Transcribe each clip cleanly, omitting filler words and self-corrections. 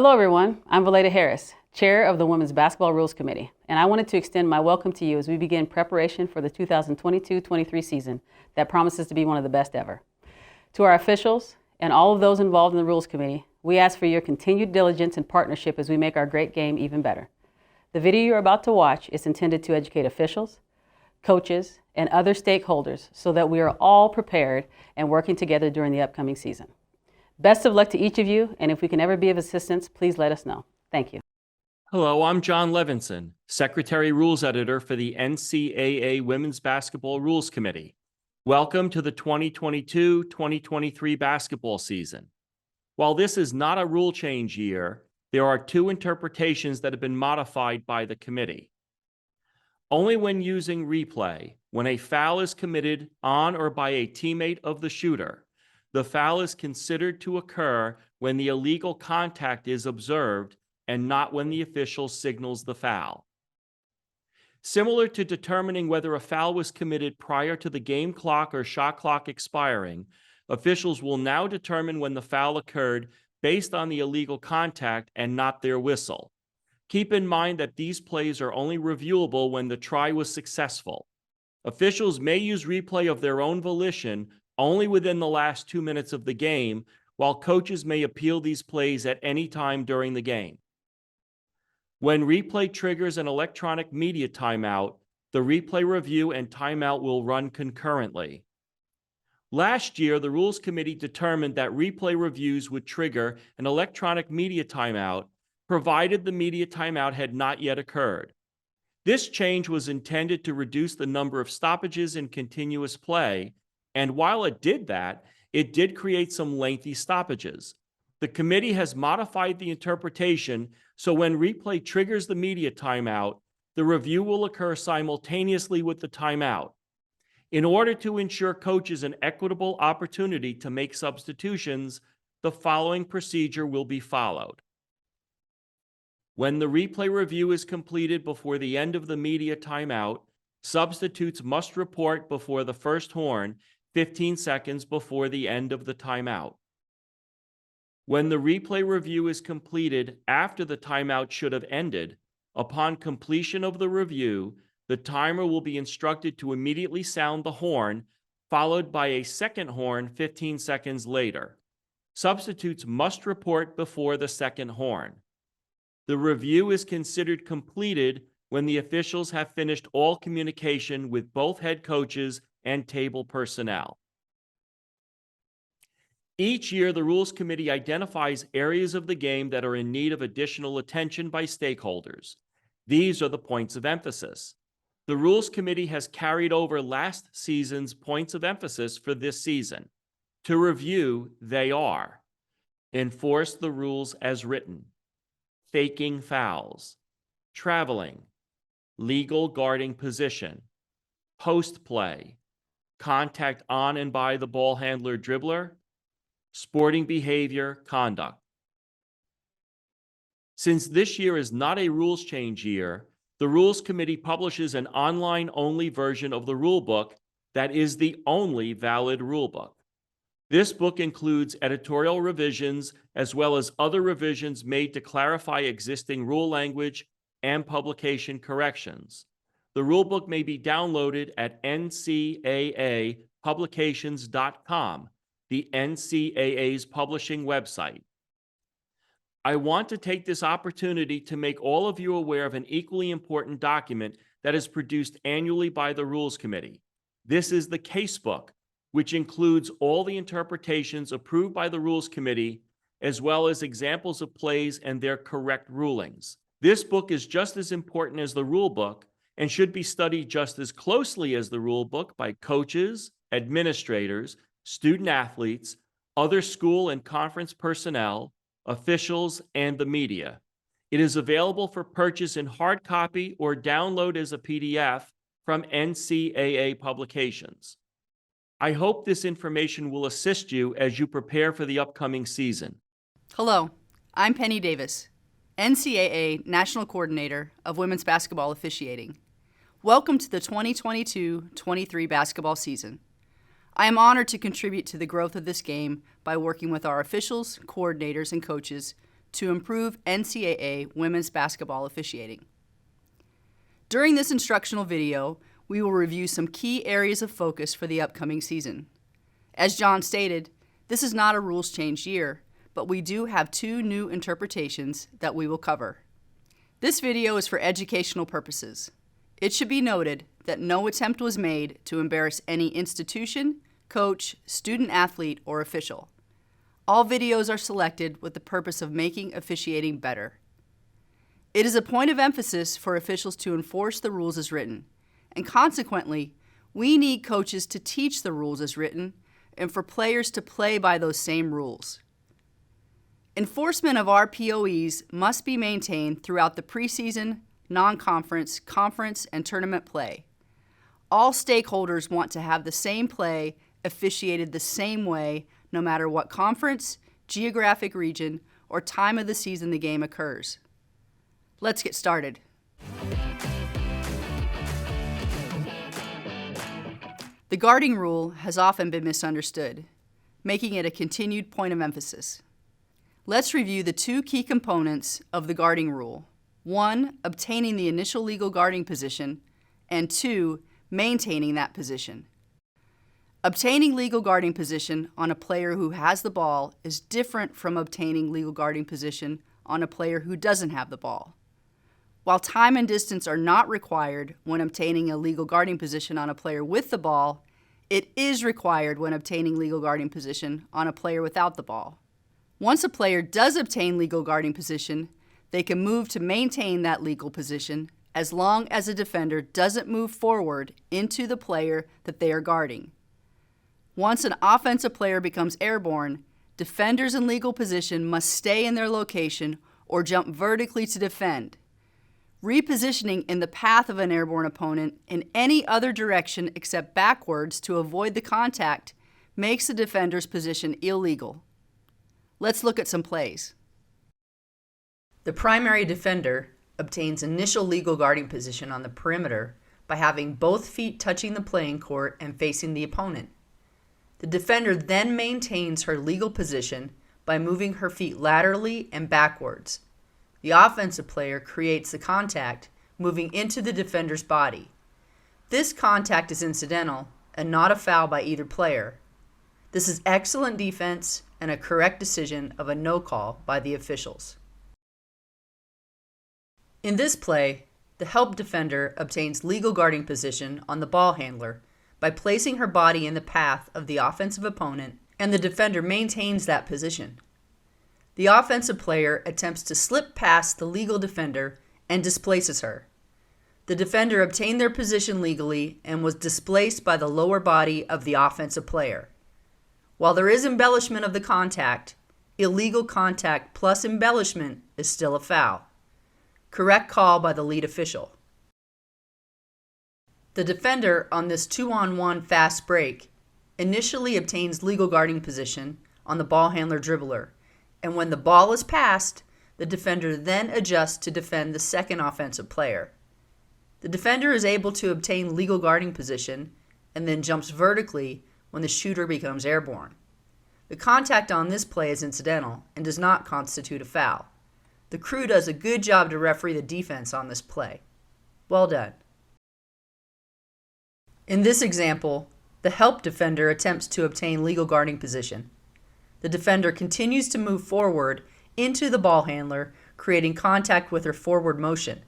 Hello everyone, I'm Valeda Harris, Chair of the Women's Basketball Rules Committee, and I wanted to extend my welcome to you as we begin preparation for the 2022-23 season that promises to be one of the best ever. To our officials and all of those involved in the Rules Committee, we ask for your continued diligence and partnership as we make our great game even better. The video you're about to watch is intended to educate officials, coaches, and other stakeholders so that we are all prepared and working together during the upcoming season. Best of luck to each of you, and if we can ever be of assistance, please let us know. Thank you. Hello, I'm Jon Levinson, Secretary Rules Editor for the NCAA Women's Basketball Rules Committee. Welcome to the 2022-2023 basketball season. While this is not a rule change year, there are two interpretations that have been modified by the committee. Only when using replay, when a foul is committed on or by a teammate of the shooter, the foul is considered to occur when the illegal contact is observed and not when the official signals the foul. Similar to determining whether a foul was committed prior to the game clock or shot clock expiring, officials will now determine when the foul occurred based on the illegal contact and not their whistle. Keep in mind that these plays are only reviewable when the try was successful. Officials may use replay of their own volition only within the last 2 minutes of the game, while coaches may appeal these plays at any time during the game. When replay triggers an electronic media timeout, the replay review and timeout will run concurrently. Last year, the Rules Committee determined that replay reviews would trigger an electronic media timeout, provided the media timeout had not yet occurred. This change was intended to reduce the number of stoppages in continuous play, and while it did that, it did create some lengthy stoppages. The committee has modified the interpretation so when replay triggers the media timeout, the review will occur simultaneously with the timeout. In order to ensure coaches an equitable opportunity to make substitutions, the following procedure will be followed. When the replay review is completed before the end of the media timeout, substitutes must report before the first horn 15 seconds before the end of the timeout. When the replay review is completed after the timeout should have ended, upon completion of the review, the timer will be instructed to immediately sound the horn, followed by a second horn 15 seconds later. Substitutes must report before the second horn. The review is considered completed when the officials have finished all communication with both head coaches and table personnel. Each year, the Rules Committee identifies areas of the game that are in need of additional attention by stakeholders. These are the points of emphasis. The Rules Committee has carried over last season's points of emphasis for this season. To review, they are: enforce the rules as written, faking fouls, traveling, legal guarding position, post play, contact on and by the ball handler dribbler, sporting behavior, conduct. Since this year is not a rules change year, the Rules Committee publishes an online-only version of the rule book that is the only valid rule book. This book includes editorial revisions as well as other revisions made to clarify existing rule language and publication corrections. The rulebook may be downloaded at ncaapublications.com, the NCAA's publishing website. I want to take this opportunity to make all of you aware of an equally important document that is produced annually by the Rules Committee. This is the Casebook, which includes all the interpretations approved by the Rules Committee, as well as examples of plays and their correct rulings. This book is just as important as the rule book and should be studied just as closely as the rule book by coaches, administrators, student athletes, other school and conference personnel, officials, and the media. It is available for purchase in hard copy or download as a PDF from NCAA publications. I hope this information will assist you as you prepare for the upcoming season. Hello, I'm Penny Davis, NCAA National Coordinator of Women's Basketball Officiating. Welcome to the 2022-23 basketball season. I am honored to contribute to the growth of this game by working with our officials, coordinators, and coaches to improve NCAA women's basketball officiating. During this instructional video, we will review some key areas of focus for the upcoming season. As Jon stated, this is not a rules change year, but we do have 2 new interpretations that we will cover. This video is for educational purposes. It should be noted that no attempt was made to embarrass any institution, coach, student-athlete, or official. All videos are selected with the purpose of making officiating better. It is a point of emphasis for officials to enforce the rules as written, and consequently, we need coaches to teach the rules as written and for players to play by those same rules. Enforcement of our POEs must be maintained throughout the preseason, non-conference, conference, and tournament play. All stakeholders want to have the same play officiated the same way, no matter what conference, geographic region, or time of the season the game occurs. Let's get started. The guarding rule has often been misunderstood, making it a continued point of emphasis. Let's review the 2 key components of the guarding rule. 1, obtaining the initial legal guarding position, and 2, maintaining that position. Obtaining legal guarding position on a player who has the ball is different from obtaining legal guarding position on a player who doesn't have the ball. While time and distance are not required when obtaining a legal guarding position on a player with the ball, it is required when obtaining legal guarding position on a player without the ball. Once a player does obtain legal guarding position, they can move to maintain that legal position as long as a defender doesn't move forward into the player that they are guarding. Once an offensive player becomes airborne, defenders in legal position must stay in their location or jump vertically to defend. Repositioning in the path of an airborne opponent in any other direction except backwards to avoid the contact makes the defender's position illegal. Let's look at some plays. The primary defender obtains initial legal guarding position on the perimeter by having both feet touching the playing court and facing the opponent. The defender then maintains her legal position by moving her feet laterally and backwards. The offensive player creates the contact, moving into the defender's body. This contact is incidental and not a foul by either player. This is excellent defense and a correct decision of a no call by the officials. In this play, the help defender obtains legal guarding position on the ball handler by placing her body in the path of the offensive opponent, and the defender maintains that position. The offensive player attempts to slip past the legal defender and displaces her. The defender obtained their position legally and was displaced by the lower body of the offensive player. While there is embellishment of the contact, illegal contact plus embellishment is still a foul. Correct call by the lead official. The defender on this 2-on-1 fast break initially obtains legal guarding position on the ball handler dribbler, and when the ball is passed, the defender then adjusts to defend the second offensive player. The defender is able to obtain legal guarding position and then jumps vertically when the shooter becomes airborne. The contact on this play is incidental and does not constitute a foul. The crew does a good job to referee the defense on this play. Well done. In this example, the help defender attempts to obtain legal guarding position. The defender continues to move forward into the ball handler, creating contact with her forward motion.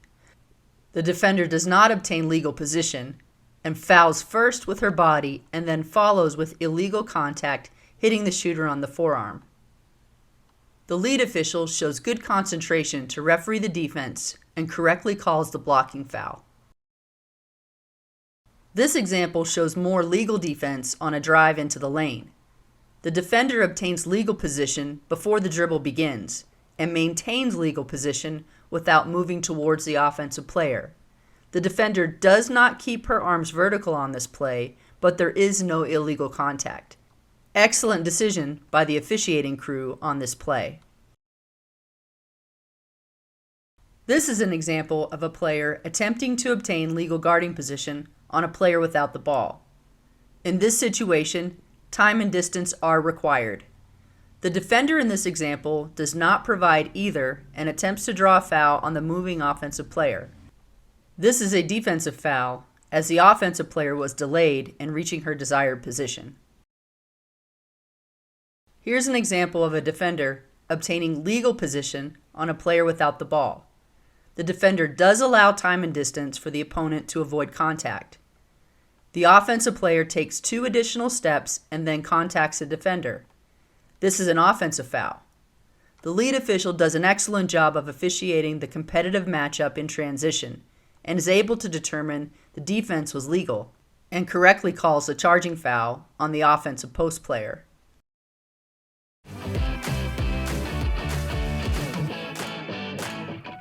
The defender does not obtain legal position and fouls first with her body and then follows with illegal contact, hitting the shooter on the forearm. The lead official shows good concentration to referee the defense and correctly calls the blocking foul. This example shows more legal defense on a drive into the lane. The defender obtains legal position before the dribble begins and maintains legal position without moving towards the offensive player. The defender does not keep her arms vertical on this play, but there is no illegal contact. Excellent decision by the officiating crew on this play. This is an example of a player attempting to obtain legal guarding position on a player without the ball. In this situation, time and distance are required. The defender in this example does not provide either and attempts to draw a foul on the moving offensive player. This is a defensive foul, as the offensive player was delayed in reaching her desired position. Here's an example of a defender obtaining legal position on a player without the ball. The defender does allow time and distance for the opponent to avoid contact. The offensive player takes 2 additional steps and then contacts the defender. This is an offensive foul. The lead official does an excellent job of officiating the competitive matchup in transition and is able to determine the defense was legal and correctly calls the charging foul on the offensive post player.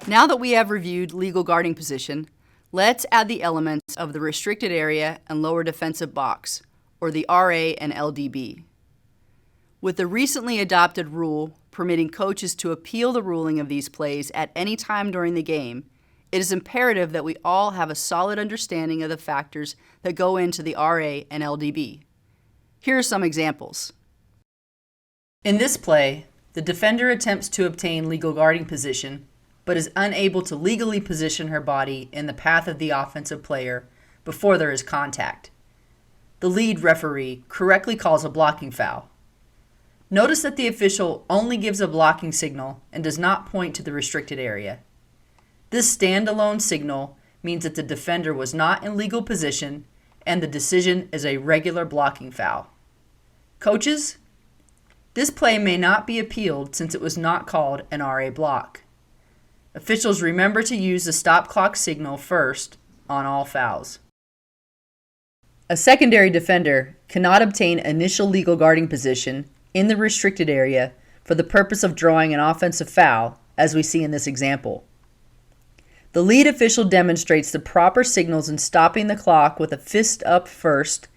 Now that we have reviewed legal guarding position, let's add the elements of the restricted area and lower defensive box, or the RA and LDB. With the recently adopted rule permitting coaches to appeal the ruling of these plays at any time during the game, it is imperative that we all have a solid understanding of the factors that go into the RA and LDB. Here are some examples. In this play, the defender attempts to obtain legal guarding position, but is unable to legally position her body in the path of the offensive player before there is contact. The lead referee correctly calls a blocking foul. Notice that the official only gives a blocking signal and does not point to the restricted area. This standalone signal means that the defender was not in legal position and the decision is a regular blocking foul. Coaches, this play may not be appealed since it was not called an RA block. Officials remember to use the stop clock signal first on all fouls. A secondary defender cannot obtain initial legal guarding position in the restricted area for the purpose of drawing an offensive foul, as we see in this example. The lead official demonstrates the proper signals in stopping the clock with a fist up first,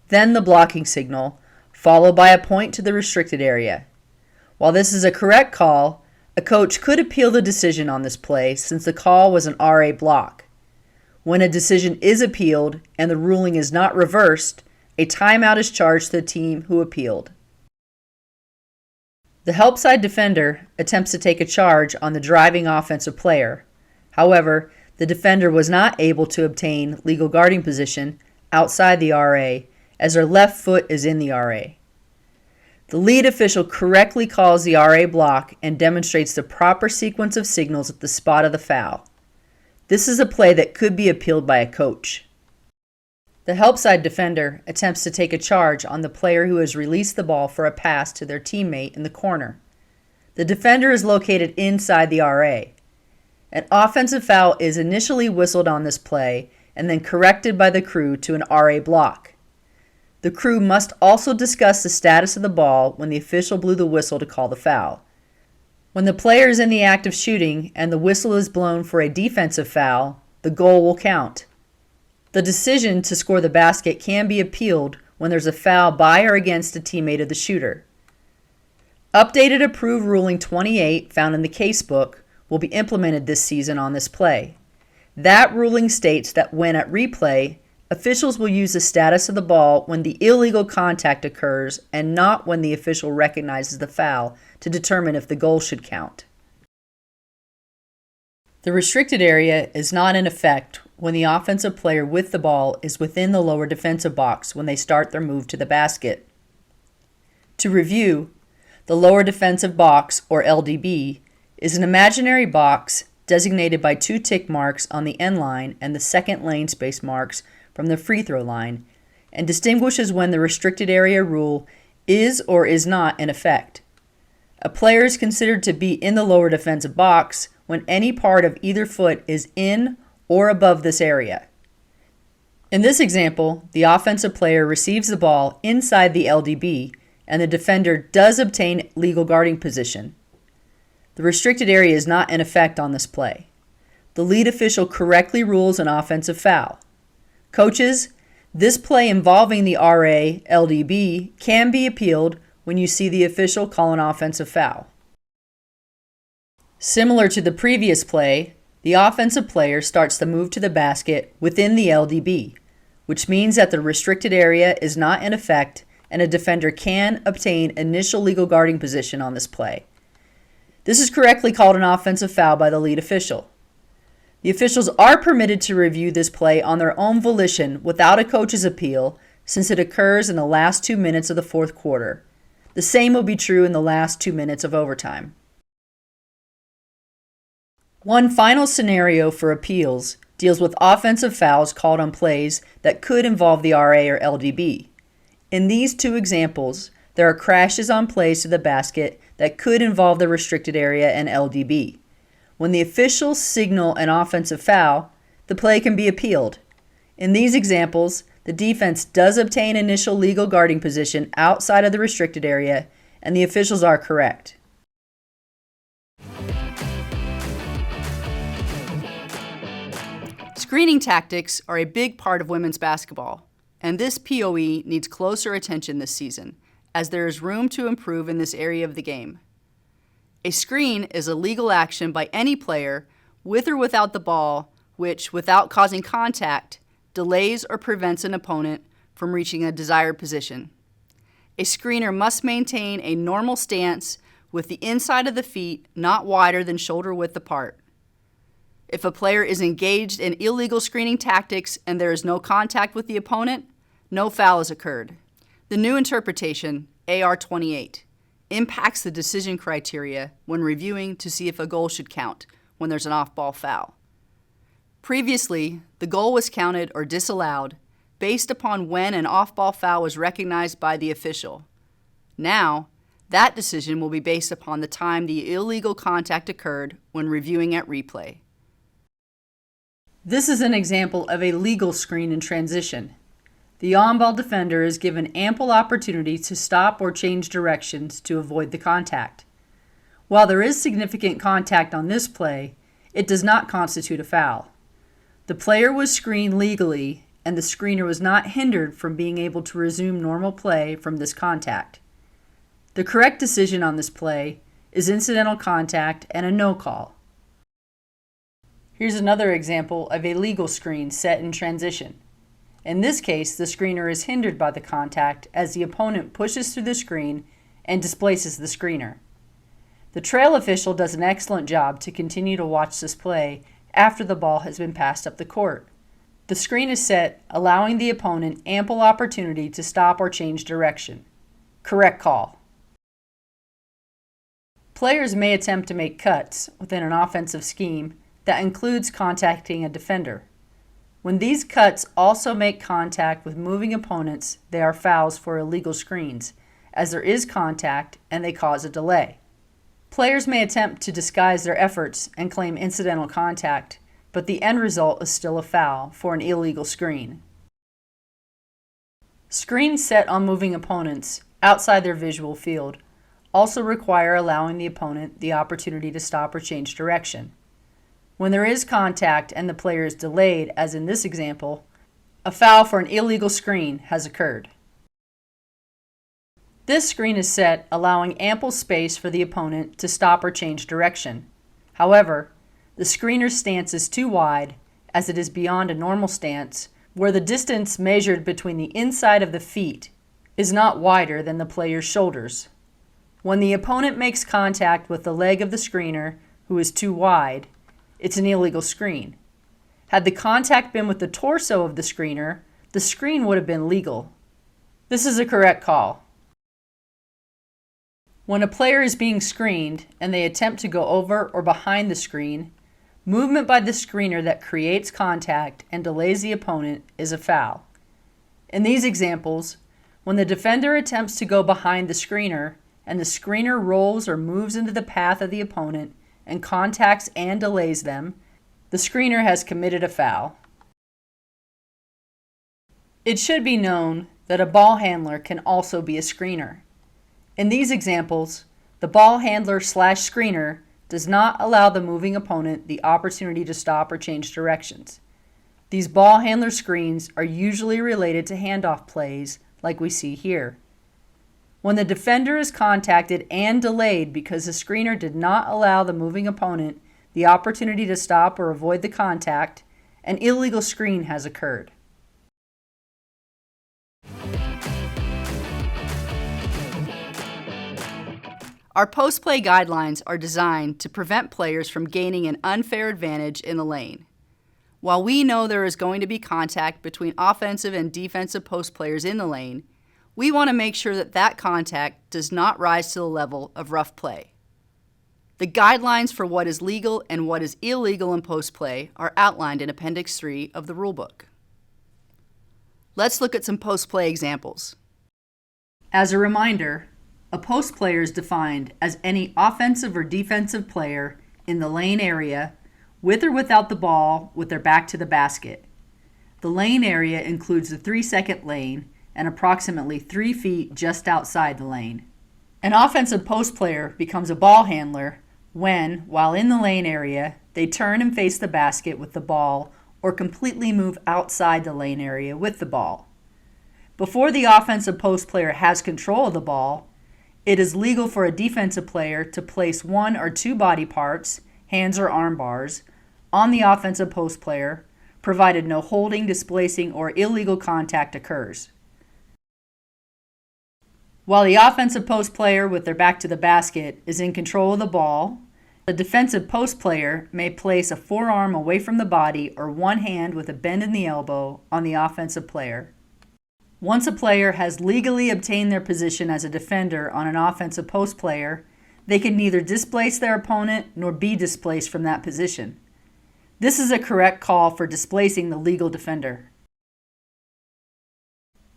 then the blocking signal, followed by a point to the restricted area. While this is a correct call, a coach could appeal the decision on this play since the call was an RA block. When a decision is appealed and the ruling is not reversed, a timeout is charged to the team who appealed. The help side defender attempts to take a charge on the driving offensive player. However, the defender was not able to obtain legal guarding position outside the RA as her left foot is in the RA. The lead official correctly calls the RA block and demonstrates the proper sequence of signals at the spot of the foul. This is a play that could be appealed by a coach. The help side defender attempts to take a charge on the player who has released the ball for a pass to their teammate in the corner. The defender is located inside the RA. An offensive foul is initially whistled on this play and then corrected by the crew to an RA block. The crew must also discuss the status of the ball when the official blew the whistle to call the foul. When the player is in the act of shooting and the whistle is blown for a defensive foul, the goal will count. The decision to score the basket can be appealed when there's a foul by or against a teammate of the shooter. Updated approved ruling 28 found in the casebook will be implemented this season on this play. That ruling states that when at replay, officials will use the status of the ball when the illegal contact occurs and not when the official recognizes the foul to determine if the goal should count. The restricted area is not in effect when the offensive player with the ball is within the lower defensive box when they start their move to the basket. To review, the lower defensive box, or LDB, is an imaginary box designated by 2 tick marks on the end line and the second lane space marks from the free throw line, and distinguishes when the restricted area rule is or is not in effect. A player is considered to be in the lower defensive box when any part of either foot is in or above this area. In this example, the offensive player receives the ball inside the LDB, and the defender does obtain legal guarding position. The restricted area is not in effect on this play. The lead official correctly rules an offensive foul. Coaches, this play involving the RA LDB can be appealed when you see the official call an offensive foul. Similar to the previous play, the offensive player starts the move to the basket within the LDB, which means that the restricted area is not in effect and a defender can obtain initial legal guarding position on this play. This is correctly called an offensive foul by the lead official. The officials are permitted to review this play on their own volition without a coach's appeal, since it occurs in the last 2 minutes of the fourth quarter. The same will be true in the last 2 minutes of overtime. One final scenario for appeals deals with offensive fouls called on plays that could involve the RA or LDB. In these two examples, there are crashes on plays to the basket that could involve the restricted area and LDB. When the officials signal an offensive foul, the play can be appealed. In these examples, the defense does obtain initial legal guarding position outside of the restricted area, and the officials are correct. Screening tactics are a big part of women's basketball, and this POE needs closer attention this season, as there is room to improve in this area of the game. A screen is a legal action by any player, with or without the ball, which, without causing contact, delays or prevents an opponent from reaching a desired position. A screener must maintain a normal stance with the inside of the feet not wider than shoulder width apart. If a player is engaged in illegal screening tactics and there is no contact with the opponent, no foul has occurred. The new interpretation, AR-28, impacts the decision criteria when reviewing to see if a goal should count when there's an off-ball foul. Previously, the goal was counted or disallowed based upon when an off-ball foul was recognized by the official. Now, that decision will be based upon the time the illegal contact occurred when reviewing at replay. This is an example of a legal screen in transition. The on-ball defender is given ample opportunity to stop or change directions to avoid the contact. While there is significant contact on this play, it does not constitute a foul. The player was screened legally, and the screener was not hindered from being able to resume normal play from this contact. The correct decision on this play is incidental contact and a no call. Here's another example of a legal screen set in transition. In this case, the screener is hindered by the contact as the opponent pushes through the screen and displaces the screener. The trail official does an excellent job to continue to watch this play after the ball has been passed up the court. The screen is set, allowing the opponent ample opportunity to stop or change direction. Correct call. Players may attempt to make cuts within an offensive scheme that includes contacting a defender. When these cuts also make contact with moving opponents, they are fouls for illegal screens, as there is contact and they cause a delay. Players may attempt to disguise their efforts and claim incidental contact, but the end result is still a foul for an illegal screen. Screens set on moving opponents outside their visual field also require allowing the opponent the opportunity to stop or change direction. When there is contact and the player is delayed, as in this example, a foul for an illegal screen has occurred. This screen is set, allowing ample space for the opponent to stop or change direction. However, the screener's stance is too wide, as it is beyond a normal stance, where the distance measured between the inside of the feet is not wider than the player's shoulders. When the opponent makes contact with the leg of the screener, who is too wide, it's an illegal screen. Had the contact been with the torso of the screener, the screen would have been legal. This is a correct call. When a player is being screened and they attempt to go over or behind the screen, movement by the screener that creates contact and delays the opponent is a foul. In these examples, when the defender attempts to go behind the screener and the screener rolls or moves into the path of the opponent and contacts and delays them, the screener has committed a foul. It should be known that a ball handler can also be a screener. In these examples, the ball handler/screener does not allow the moving opponent the opportunity to stop or change directions. These ball handler screens are usually related to handoff plays like we see here. When the defender is contacted and delayed because the screener did not allow the moving opponent the opportunity to stop or avoid the contact, an illegal screen has occurred. Our post-play guidelines are designed to prevent players from gaining an unfair advantage in the lane. While we know there is going to be contact between offensive and defensive post players in the lane, we want to make sure that contact does not rise to the level of rough play. The guidelines for what is legal and what is illegal in post play are outlined in Appendix 3 of the rulebook. Let's look at some post play examples. As a reminder, a post player is defined as any offensive or defensive player in the lane area with or without the ball with their back to the basket. The lane area includes the 3-second lane and approximately 3 feet just outside the lane. An offensive post player becomes a ball handler when, while in the lane area, they turn and face the basket with the ball or completely move outside the lane area with the ball. Before the offensive post player has control of the ball, it is legal for a defensive player to place 1 or 2 body parts, hands or arm bars, on the offensive post player, provided no holding, displacing, or illegal contact occurs. While the offensive post player with their back to the basket is in control of the ball, the defensive post player may place a forearm away from the body or one hand with a bend in the elbow on the offensive player. Once a player has legally obtained their position as a defender on an offensive post player, they can neither displace their opponent nor be displaced from that position. This is a correct call for displacing the legal defender.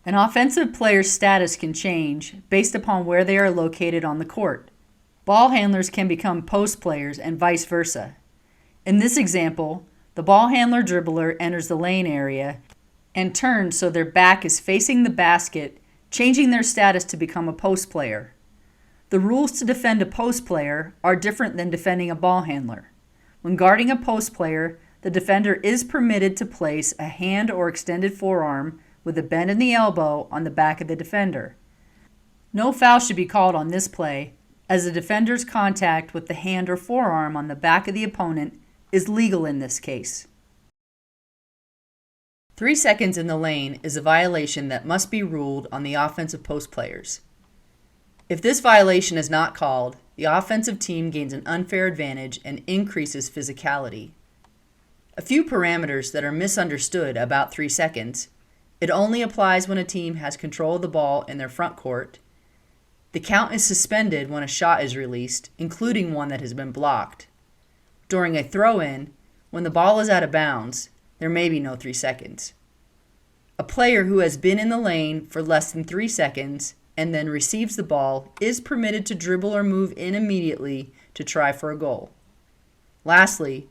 An offensive player's status can change based upon where they are located on the court. Ball handlers can become post players and vice versa. In this example, the ball handler dribbler enters the lane area and turns so their back is facing the basket, changing their status to become a post player. The rules to defend a post player are different than defending a ball handler. When guarding a post player, the defender is permitted to place a hand or extended forearm with a bend in the elbow on the back of the defender. No foul should be called on this play, as the defender's contact with the hand or forearm on the back of the opponent is legal in this case. 3 seconds in the lane is a violation that must be ruled on the offensive post players. If this violation is not called, the offensive team gains an unfair advantage and increases physicality. A few parameters that are misunderstood about 3 seconds. It only applies when a team has control of the ball in their front court. The count is suspended when a shot is released, including one that has been blocked. During a throw-in, when the ball is out of bounds, there may be no 3 seconds. A player who has been in the lane for less than 3 seconds and then receives the ball is permitted to dribble or move in immediately to try for a goal. Lastly,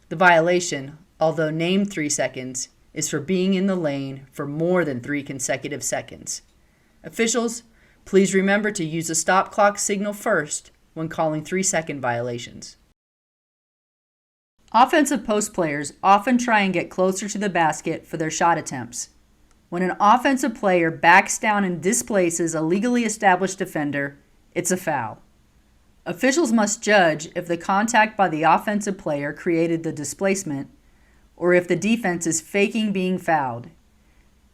the violation, although named 3 seconds, is for being in the lane for more than 3 consecutive seconds. Officials, please remember to use the stop clock signal first when calling 3-second violations. Offensive post players often try and get closer to the basket for their shot attempts. When an offensive player backs down and displaces a legally established defender, it's a foul. Officials must judge if the contact by the offensive player created the displacement or if the defense is faking being fouled.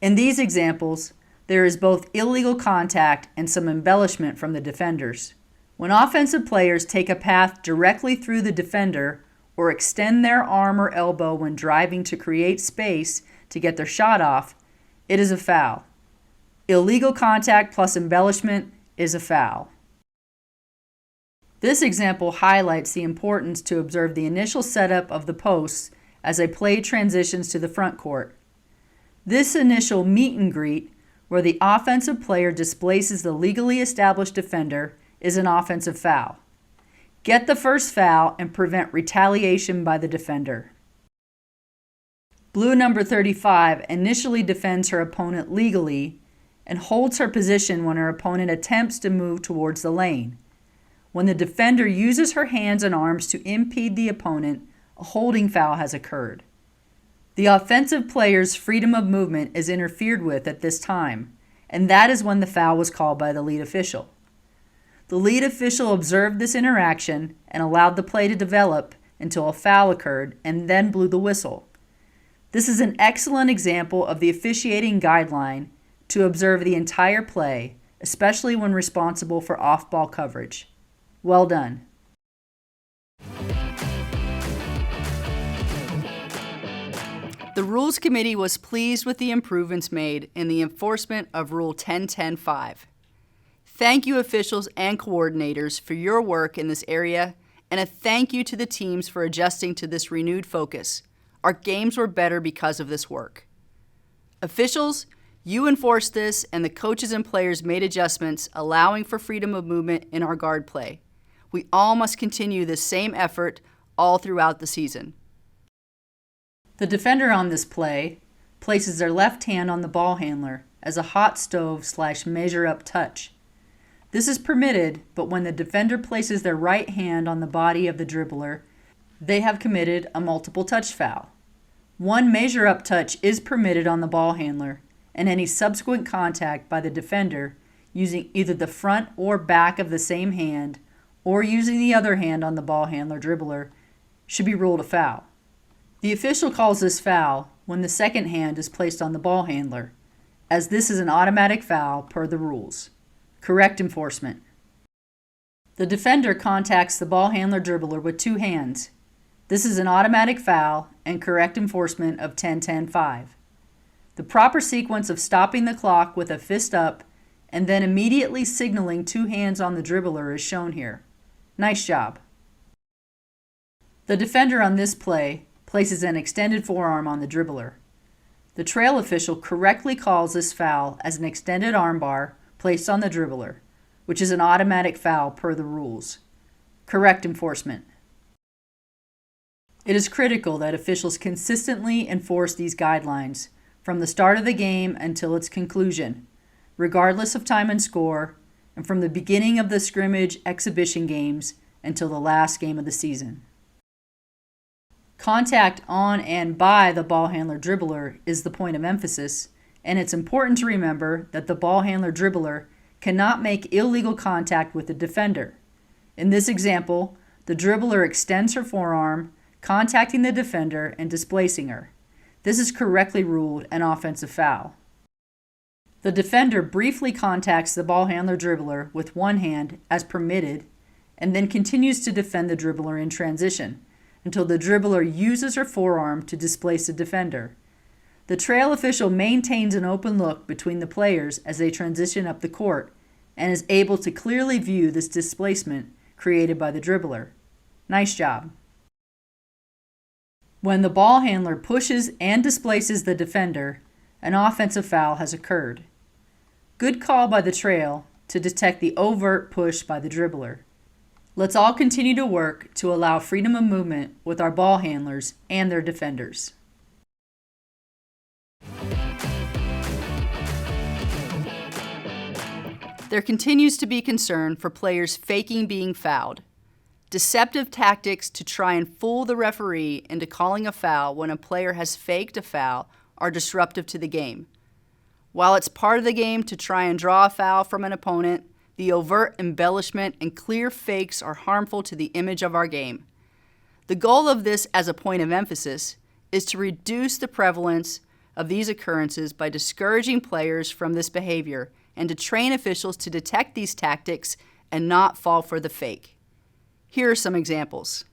In these examples, there is both illegal contact and some embellishment from the defenders. When offensive players take a path directly through the defender or extend their arm or elbow when driving to create space to get their shot off, it is a foul. Illegal contact plus embellishment is a foul. This example highlights the importance to observe the initial setup of the posts as a play transitions to the front court. This initial meet and greet, where the offensive player displaces the legally established defender, is an offensive foul. Get the first foul and prevent retaliation by the defender. Blue number 35 initially defends her opponent legally and holds her position when her opponent attempts to move towards the lane. When the defender uses her hands and arms to impede the opponent, a holding foul has occurred. The offensive player's freedom of movement is interfered with at this time, and that is when the foul was called by the lead official. The lead official observed this interaction and allowed the play to develop until a foul occurred and then blew the whistle. This is an excellent example of the officiating guideline to observe the entire play, especially when responsible for off-ball coverage. Well done. The Rules Committee was pleased with the improvements made in the enforcement of Rule 10.10.5. Thank you, officials and coordinators, for your work in this area, and a thank you to the teams for adjusting to this renewed focus. Our games were better because of this work. Officials, you enforced this, and the coaches and players made adjustments, allowing for freedom of movement in our guard play. We all must continue this same effort all throughout the season. The defender on this play places their left hand on the ball handler as a hot stove/measure-up touch. This is permitted, but when the defender places their right hand on the body of the dribbler, they have committed a multiple touch foul. One measure-up touch is permitted on the ball handler, and any subsequent contact by the defender using either the front or back of the same hand or using the other hand on the ball handler dribbler should be ruled a foul. The official calls this foul when the second hand is placed on the ball handler, as this is an automatic foul per the rules. Correct enforcement. The defender contacts the ball handler dribbler with two hands. This is an automatic foul and correct enforcement of 10.10.5. The proper sequence of stopping the clock with a fist up and then immediately signaling two hands on the dribbler is shown here. Nice job. The defender on this play places an extended forearm on the dribbler. The trail official correctly calls this foul as an extended armbar placed on the dribbler, which is an automatic foul per the rules. Correct enforcement. It is critical that officials consistently enforce these guidelines from the start of the game until its conclusion, regardless of time and score, and from the beginning of the scrimmage exhibition games until the last game of the season. Contact on and by the ball handler dribbler is the point of emphasis, and it's important to remember that the ball handler dribbler cannot make illegal contact with the defender. In this example, the dribbler extends her forearm, contacting the defender and displacing her. This is correctly ruled an offensive foul. The defender briefly contacts the ball handler dribbler with one hand as permitted, and then continues to defend the dribbler in transition until the dribbler uses her forearm to displace the defender. The trail official maintains an open look between the players as they transition up the court and is able to clearly view this displacement created by the dribbler. Nice job. When the ball handler pushes and displaces the defender, an offensive foul has occurred. Good call by the trail to detect the overt push by the dribbler. Let's all continue to work to allow freedom of movement with our ball handlers and their defenders. There continues to be concern for players faking being fouled. Deceptive tactics to try and fool the referee into calling a foul when a player has faked a foul are disruptive to the game. While it's part of the game to try and draw a foul from an opponent, the overt embellishment and clear fakes are harmful to the image of our game. The goal of this as a point of emphasis is to reduce the prevalence of these occurrences by discouraging players from this behavior and to train officials to detect these tactics and not fall for the fake. Here are some examples.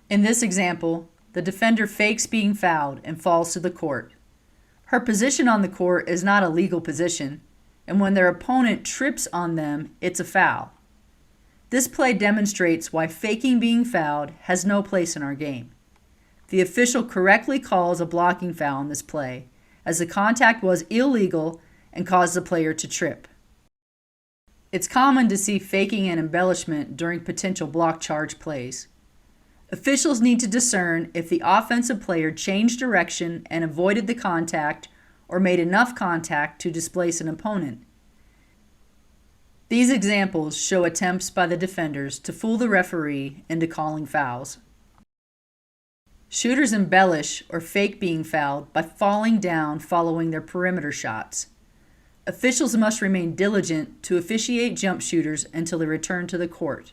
In this example, the defender fakes being fouled and falls to the court. Her position on the court is not a legal position, and when their opponent trips on them, it's a foul. This play demonstrates why faking being fouled has no place in our game. The official correctly calls a blocking foul in this play, as the contact was illegal and caused the player to trip. It's common to see faking and embellishment during potential block charge plays. Officials need to discern if the offensive player changed direction and avoided the contact or made enough contact to displace an opponent. These examples show attempts by the defenders to fool the referee into calling fouls. Shooters embellish or fake being fouled by falling down following their perimeter shots. Officials must remain diligent to officiate jump shooters until they return to the court.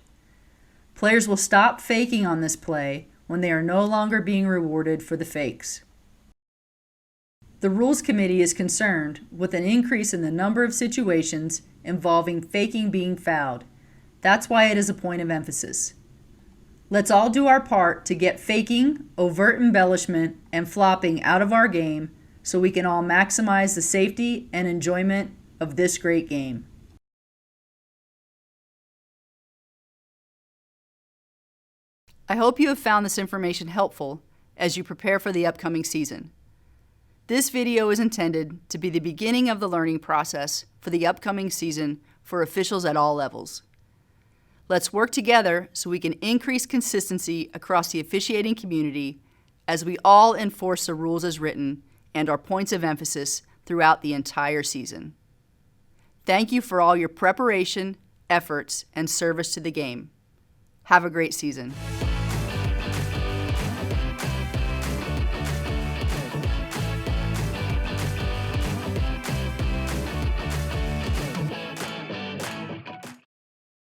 Players will stop faking on this play when they are no longer being rewarded for the fakes. The Rules Committee is concerned with an increase in the number of situations involving faking being fouled. That's why it is a point of emphasis. Let's all do our part to get faking, overt embellishment, and flopping out of our game so we can all maximize the safety and enjoyment of this great game. I hope you have found this information helpful as you prepare for the upcoming season. This video is intended to be the beginning of the learning process for the upcoming season for officials at all levels. Let's work together so we can increase consistency across the officiating community as we all enforce the rules as written and our points of emphasis throughout the entire season. Thank you for all your preparation, efforts, and service to the game. Have a great season.